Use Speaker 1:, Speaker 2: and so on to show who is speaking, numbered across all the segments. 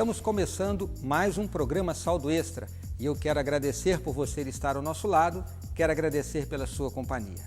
Speaker 1: Estamos começando mais um programa Saldo Extra e eu quero agradecer por você estar ao nosso lado, quero agradecer pela sua companhia.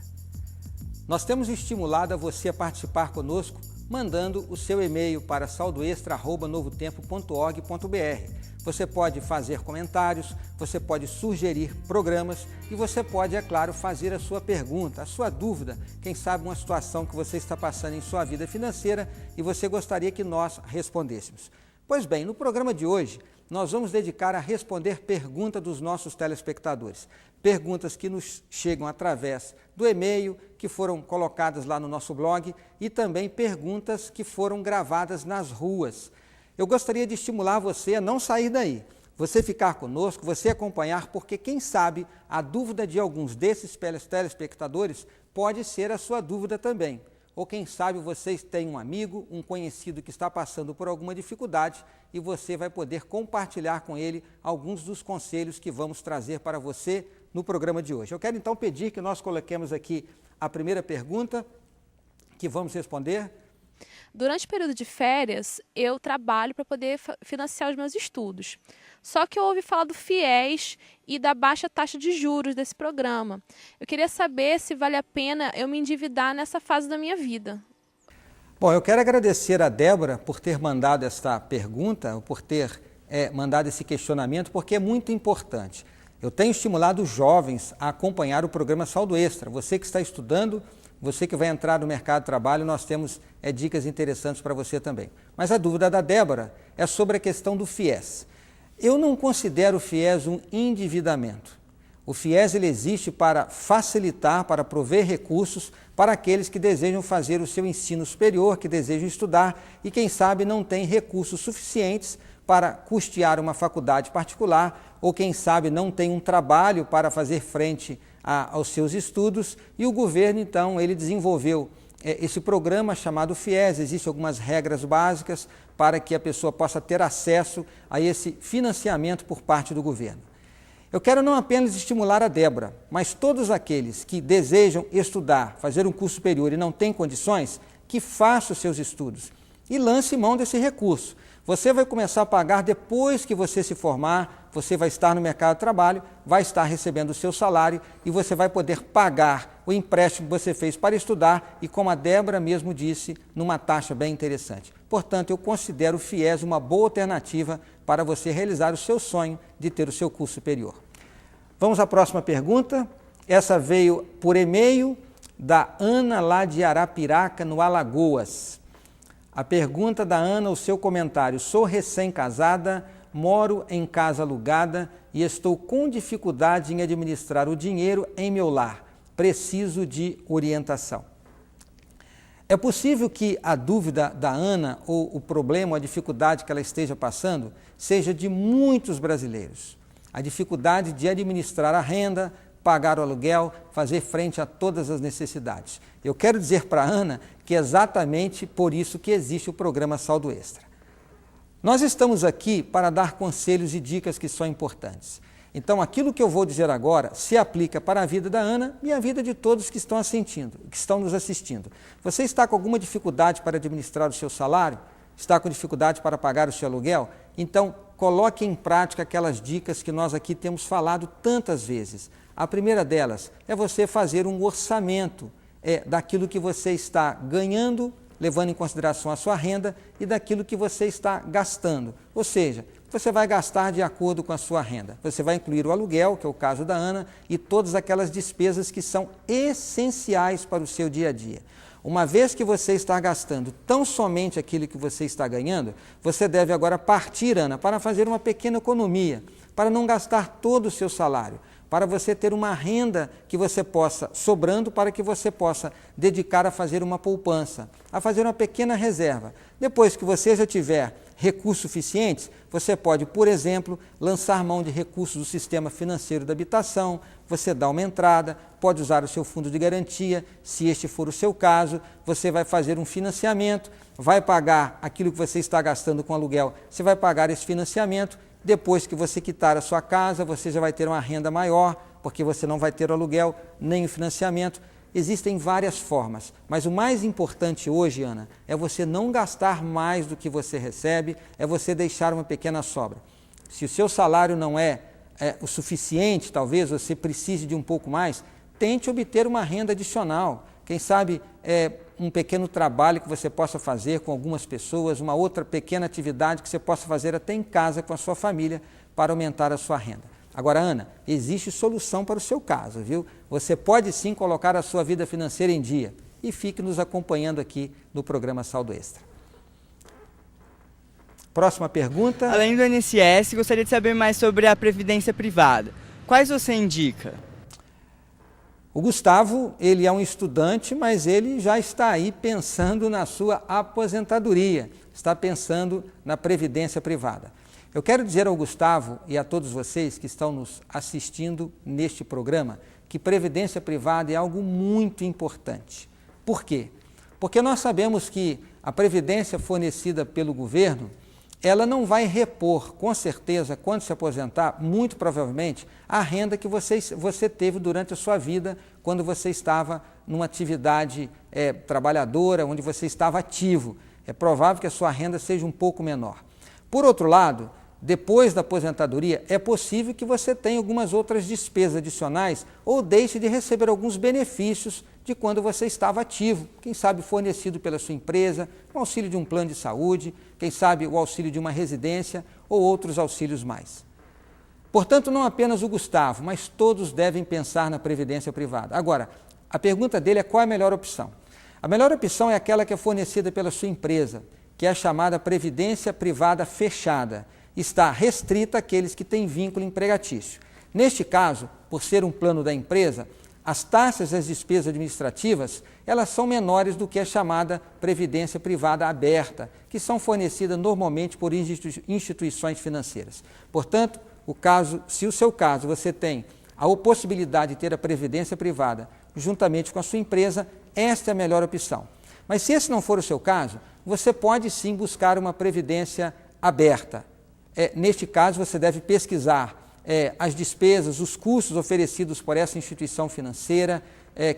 Speaker 1: Nós temos estimulado a você a participar conosco mandando o seu e-mail para saldoextra@novotempo.org.br. Você pode fazer comentários, você pode sugerir programas e você pode, é claro, fazer a sua pergunta, a sua dúvida, quem sabe uma situação que você está passando em sua vida financeira e você gostaria que nós respondêssemos. Pois bem, no programa de hoje, nós vamos dedicar a responder perguntas dos nossos telespectadores. Perguntas que nos chegam através do e-mail, que foram colocadas lá no nosso blog e também perguntas que foram gravadas nas ruas. Eu gostaria de estimular você a não sair daí, você ficar conosco, você acompanhar, porque quem sabe a dúvida de alguns desses telespectadores pode ser a sua dúvida também. Ou quem sabe vocês têm um amigo, um conhecido que está passando por alguma dificuldade e você vai poder compartilhar com ele alguns dos conselhos que vamos trazer para você no programa de hoje. Eu quero então pedir que nós coloquemos aqui a primeira pergunta que vamos responder.
Speaker 2: Durante o período de férias, eu trabalho para poder financiar os meus estudos. Só que eu ouvi falar do FIES e da baixa taxa de juros desse programa. Eu queria saber se vale a pena eu me endividar nessa fase da minha vida.
Speaker 1: Bom, eu quero agradecer a Débora por ter mandado esta pergunta, por ter mandado esse questionamento, porque é muito importante. Eu tenho estimulado os jovens a acompanhar o programa Saldo Extra. Você que está estudando, você que vai entrar no mercado de trabalho, nós temos dicas interessantes para você também. Mas a dúvida da Débora é sobre a questão do FIES. Eu não considero o FIES um endividamento. O FIES ele existe para facilitar, para prover recursos para aqueles que desejam fazer o seu ensino superior, que desejam estudar e quem sabe não tem recursos suficientes para custear uma faculdade particular ou quem sabe não tem um trabalho para fazer frente aos seus estudos e o governo então ele desenvolveu esse programa chamado FIES. Existem algumas regras básicas para que a pessoa possa ter acesso a esse financiamento por parte do governo. Eu quero não apenas estimular a Débora, mas todos aqueles que desejam estudar, fazer um curso superior e não têm condições, que façam os seus estudos e lance mão desse recurso. Você vai começar a pagar depois que você se formar, você vai estar no mercado de trabalho, vai estar recebendo o seu salário e você vai poder pagar o empréstimo que você fez para estudar e, como a Débora mesmo disse, numa taxa bem interessante. Portanto, eu considero o FIES uma boa alternativa para você realizar o seu sonho de ter o seu curso superior. Vamos à próxima pergunta. Essa veio por e-mail da Ana lá de Arapiraca, no Alagoas. A pergunta da Ana, o seu comentário: sou recém-casada, moro em casa alugada e estou com dificuldade em administrar o dinheiro em meu lar. Preciso de orientação. É possível que a dúvida da Ana, ou o problema, ou a dificuldade que ela esteja passando, seja de muitos brasileiros. A dificuldade de administrar a renda, pagar o aluguel, fazer frente a todas as necessidades. Eu quero dizer para a Ana que é exatamente por isso que existe o programa Saldo Extra. Nós estamos aqui para dar conselhos e dicas que são importantes. Então, aquilo que eu vou dizer agora se aplica para a vida da Ana e a vida de todos que estão nos assistindo. Você está com alguma dificuldade para administrar o seu salário? Está com dificuldade para pagar o seu aluguel? Então, coloque em prática aquelas dicas que nós aqui temos falado tantas vezes. A primeira delas é você fazer um orçamento daquilo que você está ganhando, levando em consideração a sua renda, e daquilo que você está gastando. Ou seja, você vai gastar de acordo com a sua renda. Você vai incluir o aluguel, que é o caso da Ana, e todas aquelas despesas que são essenciais para o seu dia a dia. Uma vez que você está gastando tão somente aquilo que você está ganhando, você deve agora partir, Ana, para fazer uma pequena economia, para não gastar todo o seu salário, para você ter uma renda que você possa, sobrando, para que você possa dedicar a fazer uma poupança, a fazer uma pequena reserva. Depois que você já tiver recursos suficientes, você pode, por exemplo, lançar mão de recursos do sistema financeiro da habitação, você dá uma entrada, pode usar o seu fundo de garantia, se este for o seu caso, você vai fazer um financiamento, vai pagar aquilo que você está gastando com aluguel, você vai pagar esse financiamento. Depois que você quitar a sua casa, você já vai ter uma renda maior, porque você não vai ter o aluguel nem o financiamento. existem várias formas, mas o mais importante hoje, Ana, é você não gastar mais do que você recebe, é você deixar uma pequena sobra. Se o seu salário não é o suficiente, talvez você precise de um pouco mais, tente obter uma renda adicional. Quem sabe um pequeno trabalho que você possa fazer com algumas pessoas, uma outra pequena atividade que você possa fazer até em casa com a sua família para aumentar a sua renda. Agora, Ana, existe solução para o seu caso, viu? Você pode sim colocar a sua vida financeira em dia e fique nos acompanhando aqui no programa Saldo Extra. Próxima pergunta.
Speaker 3: Além do INSS, gostaria de saber mais sobre a previdência privada. Quais você indica?
Speaker 1: O Gustavo, ele é um estudante, mas ele já está aí pensando na sua aposentadoria, está pensando na previdência privada. Eu quero dizer ao Gustavo e a todos vocês que estão nos assistindo neste programa que previdência privada é algo muito importante. Por quê? Porque nós sabemos que a previdência fornecida pelo governo, ela não vai repor, com certeza, quando se aposentar, muito provavelmente, a renda que você teve durante a sua vida, quando você estava numa atividade trabalhadora, onde você estava ativo. É provável que a sua renda seja um pouco menor. Por outro lado, depois da aposentadoria, é possível que você tenha algumas outras despesas adicionais ou deixe de receber alguns benefícios de quando você estava ativo, quem sabe fornecido pela sua empresa, o auxílio de um plano de saúde, quem sabe o auxílio de uma residência ou outros auxílios mais. Portanto, não apenas o Gustavo, mas todos devem pensar na previdência privada. Agora, a pergunta dele é qual é a melhor opção? A melhor opção é aquela que é fornecida pela sua empresa, que é a chamada previdência privada fechada. Está restrita àqueles que têm vínculo empregatício. Neste caso, por ser um plano da empresa, as taxas e as despesas administrativas, elas são menores do que a chamada previdência privada aberta, que são fornecidas normalmente por instituições financeiras. Portanto, se o seu caso você tem a possibilidade de ter a previdência privada juntamente com a sua empresa, esta é a melhor opção. Mas se esse não for o seu caso, você pode sim buscar uma previdência aberta. Neste caso, você deve pesquisar as despesas, os custos oferecidos por essa instituição financeira,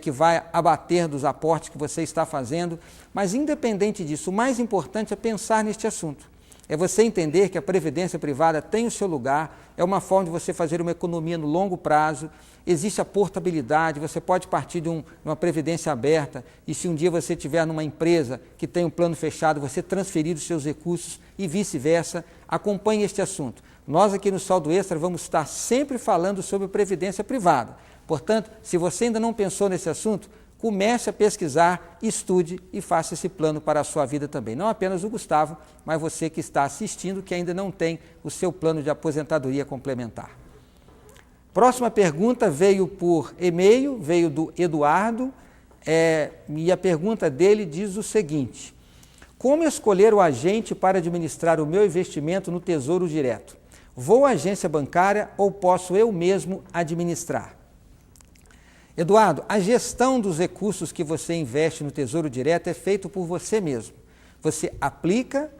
Speaker 1: que vai abater dos aportes que você está fazendo, mas independente disso, o mais importante é pensar neste assunto. É você entender que a previdência privada tem o seu lugar, é uma forma de você fazer uma economia no longo prazo, existe a portabilidade, você pode partir de uma previdência aberta e se um dia você estiver numa empresa que tem um plano fechado, você transferir os seus recursos e vice-versa. Acompanhe este assunto. Nós aqui no Saldo Extra vamos estar sempre falando sobre previdência privada. Portanto, se você ainda não pensou nesse assunto, comece a pesquisar, estude e faça esse plano para a sua vida também. Não apenas o Gustavo, mas você que está assistindo, que ainda não tem o seu plano de aposentadoria complementar. Próxima pergunta veio por e-mail, veio do Eduardo, e a pergunta dele diz o seguinte: como escolher o agente para administrar o meu investimento no Tesouro Direto? Vou à agência bancária ou posso eu mesmo administrar? Eduardo, a gestão dos recursos que você investe no Tesouro Direto é feita por você mesmo. Você aplica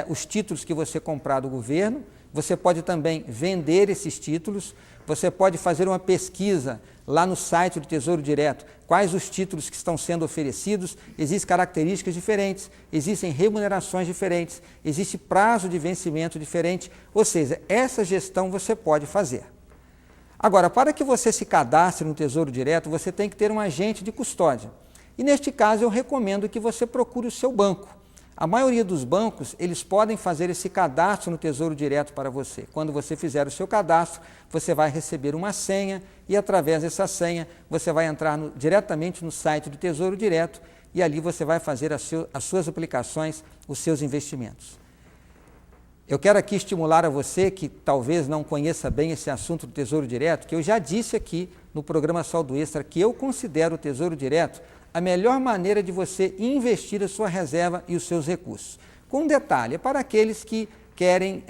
Speaker 1: os títulos que você comprar do governo, você pode também vender esses títulos, você pode fazer uma pesquisa lá no site do Tesouro Direto, quais os títulos que estão sendo oferecidos, existem características diferentes, existem remunerações diferentes, existe prazo de vencimento diferente, ou seja, essa gestão você pode fazer. Agora, para que você se cadastre no Tesouro Direto, você tem que ter um agente de custódia. E neste caso eu recomendo que você procure o seu banco. A maioria dos bancos, eles podem fazer esse cadastro no Tesouro Direto para você. Quando você fizer o seu cadastro, você vai receber uma senha e através dessa senha você vai entrar diretamente no site do Tesouro Direto e ali você vai fazer as suas aplicações, os seus investimentos. Eu quero aqui estimular a você que talvez não conheça bem esse assunto do Tesouro Direto, que eu já disse aqui no programa Saldo Extra que eu considero o Tesouro Direto a melhor maneira de você investir a sua reserva e os seus recursos. Com um detalhe, é para aqueles que querem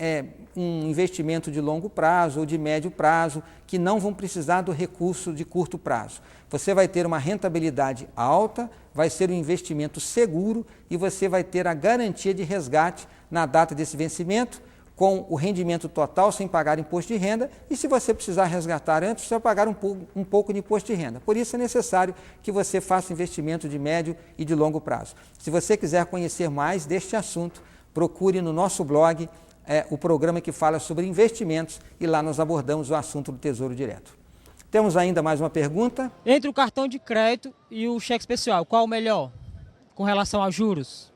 Speaker 1: um investimento de longo prazo ou de médio prazo, que não vão precisar do recurso de curto prazo. Você vai ter uma rentabilidade alta, vai ser um investimento seguro e você vai ter a garantia de resgate na data desse vencimento, com o rendimento total sem pagar imposto de renda, e se você precisar resgatar antes, você vai pagar um pouco de imposto de renda. Por isso é necessário que você faça investimento de médio e de longo prazo. Se você quiser conhecer mais deste assunto, procure no nosso blog o programa que fala sobre investimentos, e lá nós abordamos o assunto do Tesouro Direto. Temos ainda mais uma pergunta.
Speaker 4: Entre o cartão de crédito e o cheque especial, qual o melhor com relação a juros?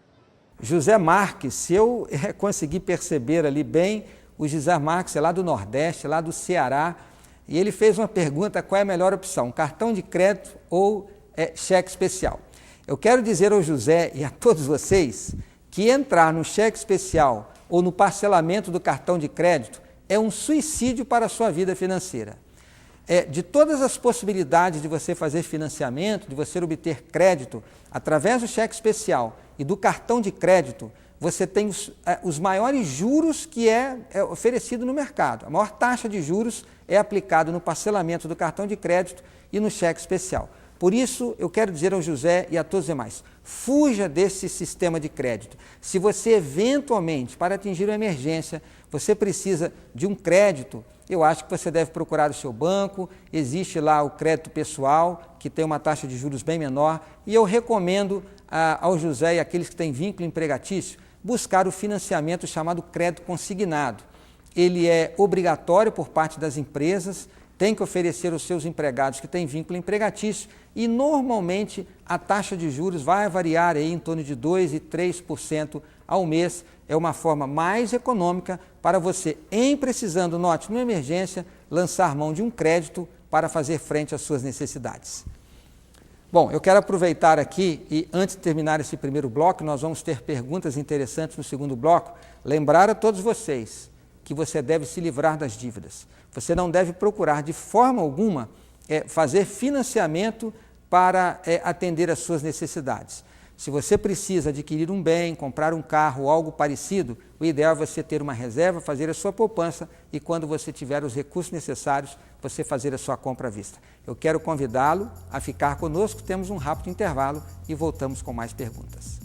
Speaker 1: José Marques, se eu conseguir perceber ali bem, o José Marques é lá do Nordeste, lá do Ceará, e ele fez uma pergunta: qual é a melhor opção, cartão de crédito ou cheque especial? Eu quero dizer ao José e a todos vocês que entrar no cheque especial ou no parcelamento do cartão de crédito é um suicídio para a sua vida financeira. De todas as possibilidades de você fazer financiamento, de você obter crédito através do cheque especial e do cartão de crédito, você tem os maiores juros que é oferecido no mercado. A maior taxa de juros é aplicada no parcelamento do cartão de crédito e no cheque especial. Por isso, eu quero dizer ao José e a todos os demais, fuja desse sistema de crédito. Se você eventualmente, para atingir uma emergência, você precisa de um crédito, eu acho que você deve procurar o seu banco. Existe lá o crédito pessoal, que tem uma taxa de juros bem menor, e eu recomendo ao José e àqueles que têm vínculo empregatício buscar o financiamento chamado crédito consignado. Ele é obrigatório por parte das empresas, tem que oferecer aos seus empregados que têm vínculo empregatício, e normalmente a taxa de juros vai variar aí em torno de 2% e 3% ao mês. É uma forma mais econômica para você, em precisando, note, numa emergência, lançar mão de um crédito para fazer frente às suas necessidades. Bom, eu quero aproveitar aqui e, antes de terminar esse primeiro bloco, nós vamos ter perguntas interessantes no segundo bloco, lembrar a todos vocês que você deve se livrar das dívidas. Você não deve procurar de forma alguma fazer financiamento para atender às suas necessidades. Se você precisa adquirir um bem, comprar um carro ou algo parecido, o ideal é você ter uma reserva, fazer a sua poupança e, quando você tiver os recursos necessários, você fazer a sua compra à vista. Eu quero convidá-lo a ficar conosco, temos um rápido intervalo e voltamos com mais perguntas.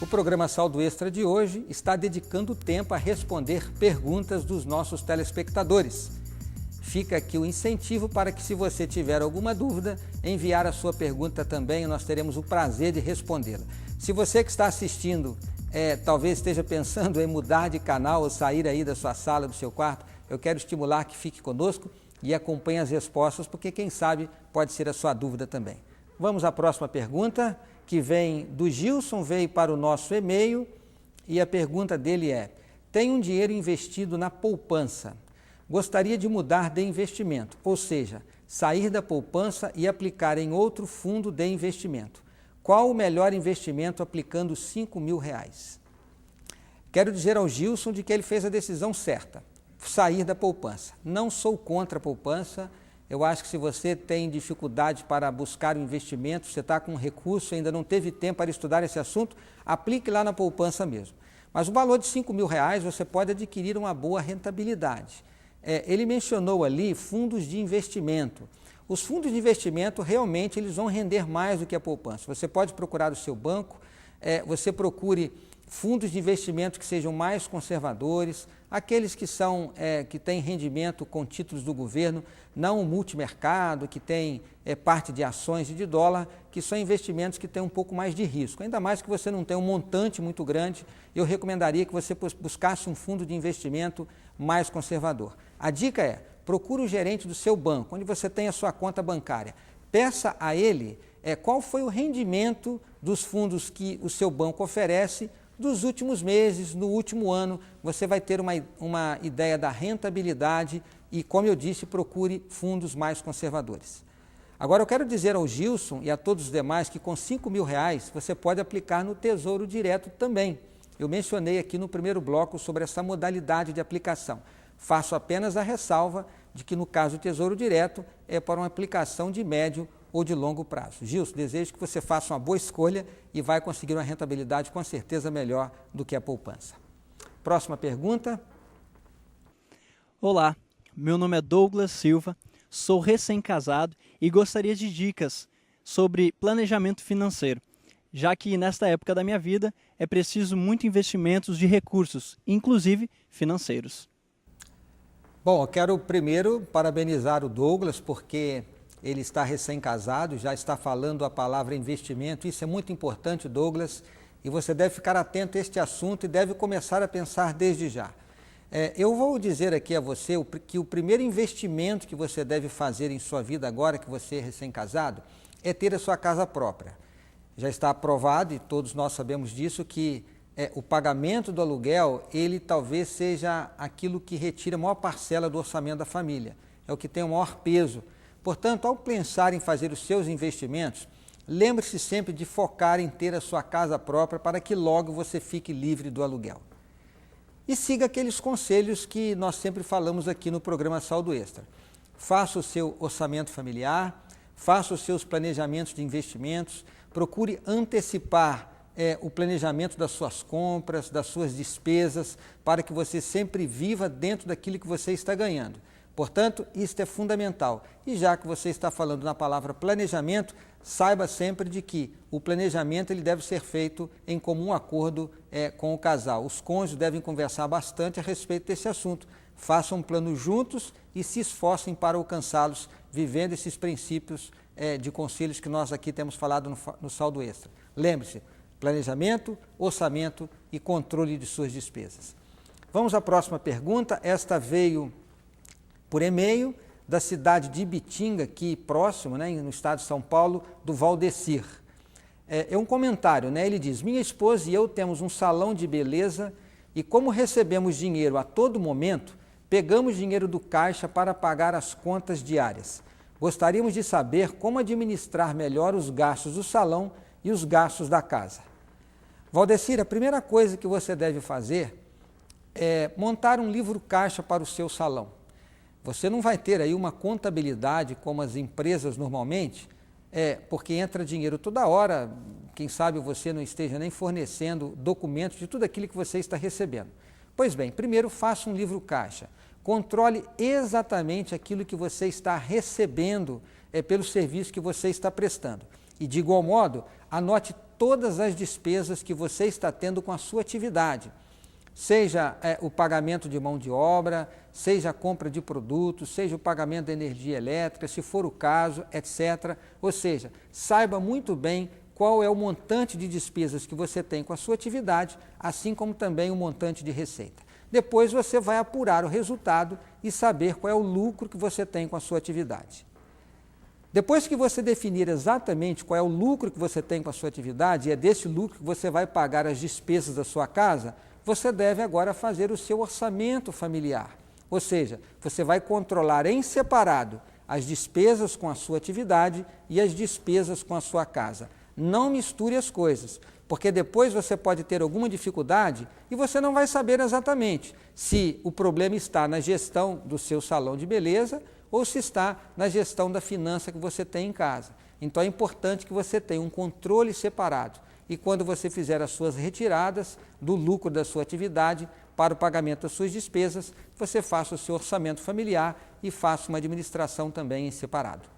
Speaker 1: O programa Saldo Extra de hoje está dedicando tempo a responder perguntas dos nossos telespectadores. Fica aqui o incentivo para que, se você tiver alguma dúvida, enviar a sua pergunta também, e nós teremos o prazer de respondê-la. Se você que está assistindo talvez esteja pensando em mudar de canal ou sair aí da sua sala, do seu quarto, eu quero estimular que fique conosco e acompanhe as respostas, porque quem sabe pode ser a sua dúvida também. Vamos à próxima pergunta, que vem do Gilson, veio para o nosso e-mail, e a pergunta dele é: tem um dinheiro investido na poupança, gostaria de mudar de investimento, ou seja, sair da poupança e aplicar em outro fundo de investimento. Qual o melhor investimento aplicando R$5.000? Quero dizer ao Gilson de que ele fez a decisão certa, sair da poupança. Não sou contra a poupança, eu acho que se você tem dificuldade para buscar um investimento, você está com um recurso, ainda não teve tempo para estudar esse assunto, aplique lá na poupança mesmo. Mas o valor de R$5.000 você pode adquirir uma boa rentabilidade. Ele mencionou ali fundos de investimento. Os fundos de investimento realmente eles vão render mais do que a poupança. Você pode procurar o seu banco, você procure fundos de investimento que sejam mais conservadores, aqueles que têm rendimento com títulos do governo, não o multimercado, que tem parte de ações e de dólar, que são investimentos que têm um pouco mais de risco. Ainda mais que você não tem um montante muito grande, eu recomendaria que você buscasse um fundo de investimento mais conservador. A dica é: procure o gerente do seu banco, onde você tem a sua conta bancária. Peça a ele qual foi o rendimento dos fundos que o seu banco oferece dos últimos meses, no último ano. Você vai ter uma ideia da rentabilidade e, como eu disse, procure fundos mais conservadores. Agora, eu quero dizer ao Gilson e a todos os demais que com R$5.000 você pode aplicar no Tesouro Direto também. Eu mencionei aqui no primeiro bloco sobre essa modalidade de aplicação. Faço apenas a ressalva de que, no caso do Tesouro Direto, é para uma aplicação de médio ou de longo prazo. Gilson, desejo que você faça uma boa escolha e vai conseguir uma rentabilidade com certeza melhor do que a poupança. Próxima pergunta.
Speaker 5: Olá, meu nome é Douglas Silva, sou recém-casado e gostaria de dicas sobre planejamento financeiro, já que nesta época da minha vida é preciso muito investimentos de recursos, inclusive financeiros.
Speaker 1: Bom, eu quero primeiro parabenizar o Douglas, porque ele está recém-casado, já está falando a palavra investimento. Isso é muito importante, Douglas, e você deve ficar atento a este assunto e deve começar a pensar desde já. Eu vou dizer aqui a você que o primeiro investimento que você deve fazer em sua vida agora, que você é recém-casado, é ter a sua casa própria. Já está aprovado, e todos nós sabemos disso, que o pagamento do aluguel, ele talvez seja aquilo que retira a maior parcela do orçamento da família, é o que tem o maior peso. Portanto, ao pensar em fazer os seus investimentos, lembre-se sempre de focar em ter a sua casa própria para que logo você fique livre do aluguel. E siga aqueles conselhos que nós sempre falamos aqui no programa Saldo Extra. Faça o seu orçamento familiar, faça os seus planejamentos de investimentos, procure antecipar o planejamento das suas compras, das suas despesas, para que você sempre viva dentro daquilo que você está ganhando. Portanto, isso é fundamental. E já que você está falando na palavra planejamento, saiba sempre de que o planejamento ele deve ser feito em comum acordo com o casal. Os cônjuges devem conversar bastante a respeito desse assunto. Façam um plano juntos e se esforcem para alcançá-los, vivendo esses princípios de conselhos que nós aqui temos falado no Saldo Extra. Lembre-se, planejamento, orçamento e controle de suas despesas. Vamos à próxima pergunta. Esta veio por e-mail da cidade de Ibitinga, aqui próximo, no estado de São Paulo, do Valdecir. É um comentário, ele diz: minha esposa e eu temos um salão de beleza e como recebemos dinheiro a todo momento, pegamos dinheiro do caixa para pagar as contas diárias. Gostaríamos de saber como administrar melhor os gastos do salão e os gastos da casa. Valdecir, a primeira coisa que você deve fazer é montar um livro caixa para o seu salão. Você não vai ter aí uma contabilidade como as empresas normalmente, porque entra dinheiro toda hora, quem sabe você não esteja nem fornecendo documentos de tudo aquilo que você está recebendo. Pois bem, primeiro faça um livro caixa, controle exatamente aquilo que você está recebendo pelo serviço que você está prestando. E de igual modo, anote todas as despesas que você está tendo com a sua atividade. Seja o pagamento de mão de obra, seja a compra de produtos, seja o pagamento da energia elétrica, se for o caso, etc. Ou seja, saiba muito bem qual é o montante de despesas que você tem com a sua atividade, assim como também o montante de receita. Depois você vai apurar o resultado e saber qual é o lucro que você tem com a sua atividade. Depois que você definir exatamente qual é o lucro que você tem com a sua atividade, e é desse lucro que você vai pagar as despesas da sua casa, você deve agora fazer o seu orçamento familiar. Ou seja, você vai controlar em separado as despesas com a sua atividade e as despesas com a sua casa. Não misture as coisas, porque depois você pode ter alguma dificuldade e você não vai saber exatamente se o problema está na gestão do seu salão de beleza ou se está na gestão da finança que você tem em casa. Então é importante que você tenha um controle separado e quando você fizer as suas retiradas do lucro da sua atividade para o pagamento das suas despesas, você faça o seu orçamento familiar e faça uma administração também em separado.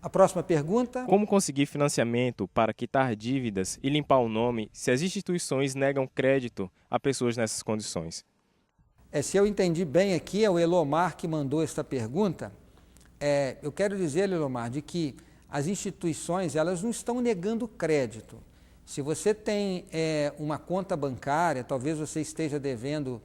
Speaker 1: A próxima pergunta.
Speaker 6: Como conseguir financiamento para quitar dívidas e limpar o nome se as instituições negam crédito a pessoas nessas condições?
Speaker 1: Se eu entendi bem aqui, é o Elomar que mandou esta pergunta. Eu quero dizer, Elomar, de que as instituições elas não estão negando crédito. Se você tem uma conta bancária, talvez você esteja devendo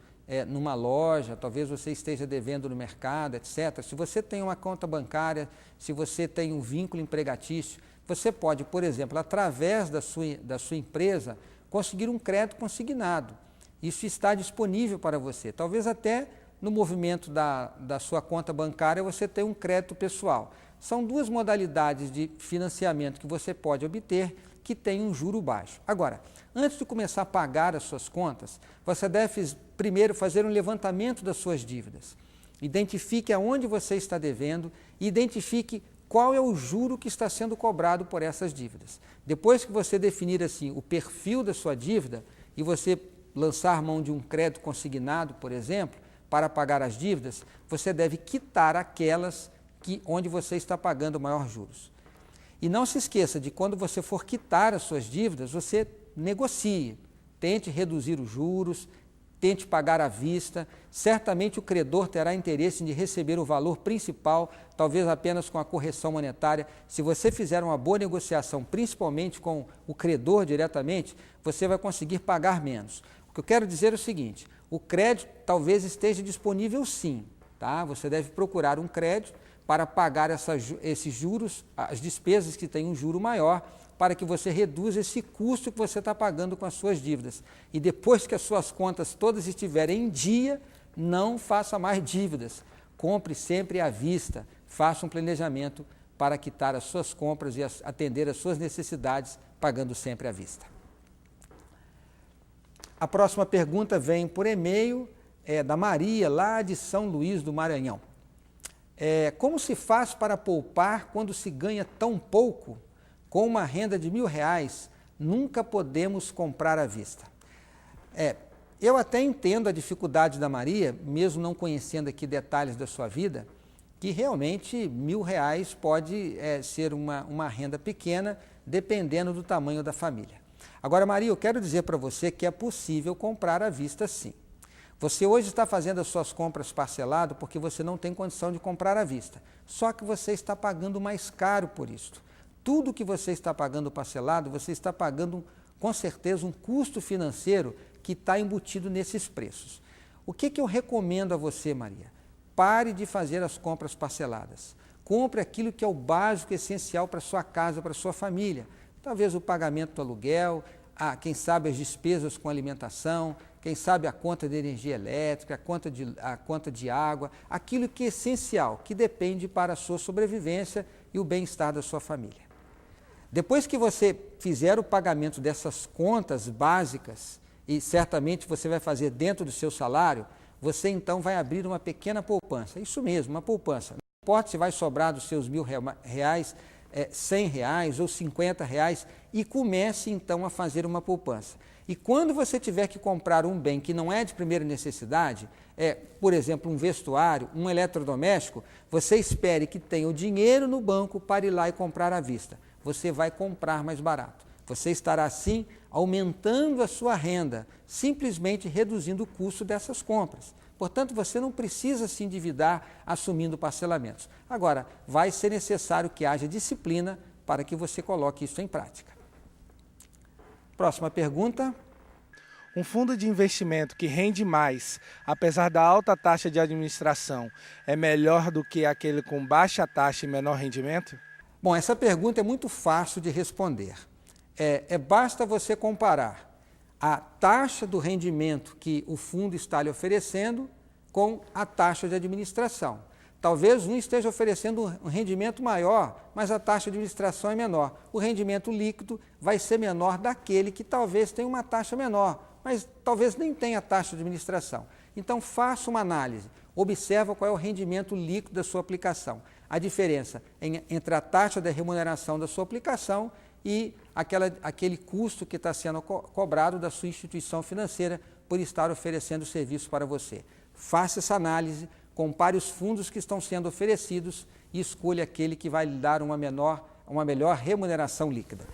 Speaker 1: numa loja, talvez você esteja devendo no mercado, etc. Se você tem uma conta bancária, se você tem um vínculo empregatício, você pode, por exemplo, através da sua empresa, conseguir um crédito consignado. Isso está disponível para você. Talvez até no movimento da sua conta bancária você tenha um crédito pessoal. São duas modalidades de financiamento que você pode obter que tem um juro baixo. Agora, antes de começar a pagar as suas contas, você deve primeiro fazer um levantamento das suas dívidas. Identifique aonde você está devendo e identifique qual é o juro que está sendo cobrado por essas dívidas. Depois que você definir assim o perfil da sua dívida e você lançar mão de um crédito consignado, por exemplo, para pagar as dívidas, você deve quitar aquelas onde você está pagando maior juros. E não se esqueça de quando você for quitar as suas dívidas, você negocie, tente reduzir os juros, tente pagar à vista. Certamente o credor terá interesse em receber o valor principal, talvez apenas com a correção monetária. Se você fizer uma boa negociação, principalmente com o credor diretamente, você vai conseguir pagar menos. O que eu quero dizer é o seguinte, o crédito talvez esteja disponível sim, tá? Você deve procurar um crédito para pagar esses juros, as despesas que têm um juro maior, para que você reduza esse custo que você está pagando com as suas dívidas. E depois que as suas contas todas estiverem em dia, não faça mais dívidas. Compre sempre à vista, faça um planejamento para quitar as suas compras e atender às suas necessidades, pagando sempre à vista. A próxima pergunta vem por e-mail, da Maria, lá de São Luís do Maranhão. Como se faz para poupar quando se ganha tão pouco? Com uma renda de R$1.000, nunca podemos comprar à vista. Eu até entendo a dificuldade da Maria, mesmo não conhecendo aqui detalhes da sua vida, que realmente R$1.000 pode ser uma renda pequena, dependendo do tamanho da família. Agora, Maria, eu quero dizer para você que é possível comprar à vista sim. Você hoje está fazendo as suas compras parcelado porque você não tem condição de comprar à vista, só que você está pagando mais caro por isso. Tudo que você está pagando parcelado, você está pagando com certeza um custo financeiro que está embutido nesses preços. O que eu recomendo a você, Maria? Pare de fazer as compras parceladas. Compre aquilo que é o básico, essencial para a sua casa, para a sua família. Talvez o pagamento do aluguel, quem sabe as despesas com alimentação, quem sabe a conta de energia elétrica, a conta de água, aquilo que é essencial, que depende para a sua sobrevivência e o bem-estar da sua família. Depois que você fizer o pagamento dessas contas básicas, e certamente você vai fazer dentro do seu salário, você então vai abrir uma pequena poupança. Isso mesmo, uma poupança. Não importa se vai sobrar dos seus R$1.000, R$100 ou R$50, e comece então a fazer uma poupança. E quando você tiver que comprar um bem que não é de primeira necessidade, por exemplo, um vestuário, um eletrodoméstico, você espere que tenha o dinheiro no banco para ir lá e comprar à vista. Você vai comprar mais barato. Você estará assim aumentando a sua renda, simplesmente reduzindo o custo dessas compras. Portanto, você não precisa se endividar assumindo parcelamentos. Agora, vai ser necessário que haja disciplina para que você coloque isso em prática. Próxima pergunta.
Speaker 7: Um fundo de investimento que rende mais, apesar da alta taxa de administração, é melhor do que aquele com baixa taxa e menor rendimento?
Speaker 1: Bom, essa pergunta é muito fácil de responder. Basta você comparar a taxa do rendimento que o fundo está lhe oferecendo com a taxa de administração. Talvez um esteja oferecendo um rendimento maior, mas a taxa de administração é menor. O rendimento líquido vai ser menor daquele que talvez tenha uma taxa menor, mas talvez nem tenha taxa de administração. Então, faça uma análise, observa qual é o rendimento líquido da sua aplicação. A diferença entre a taxa de remuneração da sua aplicação e aquele custo que está sendo cobrado da sua instituição financeira por estar oferecendo serviço para você. Faça essa análise, compare os fundos que estão sendo oferecidos e escolha aquele que vai lhe dar uma melhor remuneração líquida.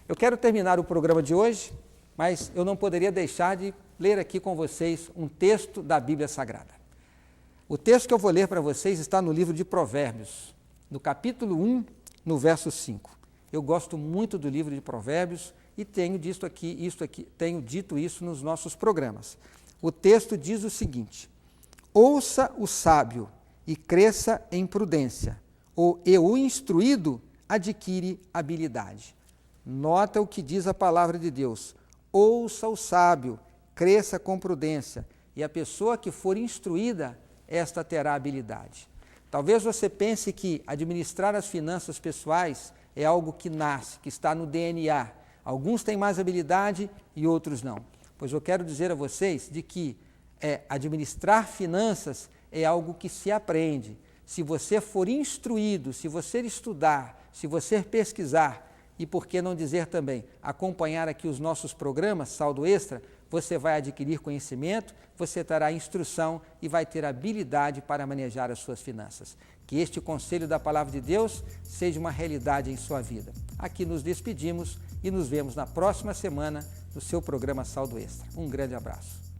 Speaker 1: Eu quero terminar o programa de hoje, mas eu não poderia deixar de ler aqui com vocês um texto da Bíblia Sagrada. O texto que eu vou ler para vocês está no livro de Provérbios, no capítulo 1, no verso 5. Eu gosto muito do livro de Provérbios e tenho dito isso nos nossos programas. O texto diz o seguinte: ouça o sábio e cresça em prudência, e o instruído adquire habilidade. Nota o que diz a palavra de Deus: ouça o sábio, cresça com prudência, e a pessoa que for instruída, esta terá habilidade. Talvez você pense que administrar as finanças pessoais é algo que nasce, que está no DNA. Alguns têm mais habilidade e outros não. Pois eu quero dizer a vocês de que administrar finanças é algo que se aprende. Se você for instruído, se você estudar, se você pesquisar, e por que não dizer também, acompanhar aqui os nossos programas, Saldo Extra, você vai adquirir conhecimento, você terá instrução e vai ter habilidade para manejar as suas finanças. Que este conselho da Palavra de Deus seja uma realidade em sua vida. Aqui nos despedimos e nos vemos na próxima semana no seu programa Saldo Extra. Um grande abraço.